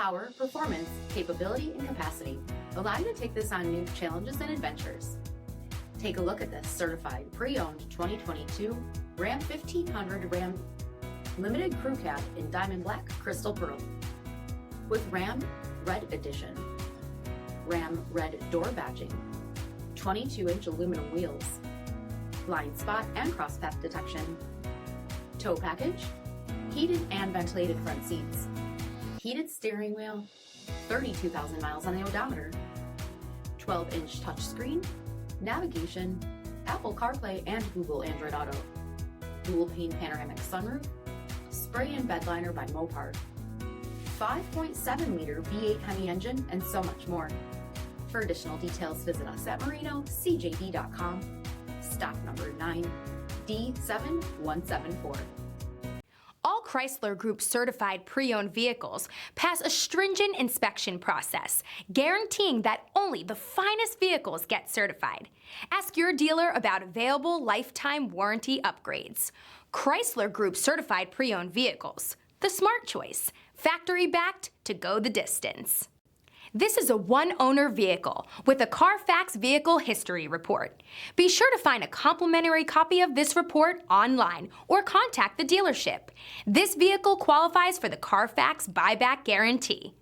power, performance, capability, and capacity allow you to take this on new challenges and adventures. Take a look at this certified pre-owned 2022 Ram 1500 Ram Limited Crew Cab in Diamond Black Crystal Pearl with Ram Red Edition, Ram Red Door Badging, 22-inch aluminum wheels, blind spot and cross path detection, tow package, heated and ventilated front seats, heated steering wheel, 32,000 miles on the odometer, 12-inch touchscreen, navigation, Apple CarPlay and Google Android Auto, dual pane panoramic sunroof, spray and bed liner by Mopar, 5.7-liter V8 HEMI engine, and so much more. For additional details, visit us at marinocjd.com, stock number 9D7174. All Chrysler Group certified pre-owned vehicles pass a stringent inspection process, guaranteeing that only the finest vehicles get certified. Ask your dealer about available lifetime warranty upgrades. Chrysler Group certified pre-owned vehicles, the smart choice, factory backed to go the distance. This is a one-owner vehicle with a CARFAX Vehicle History Report. Be sure to find a complimentary copy of this report online or contact the dealership. This vehicle qualifies for the CARFAX Buyback Guarantee.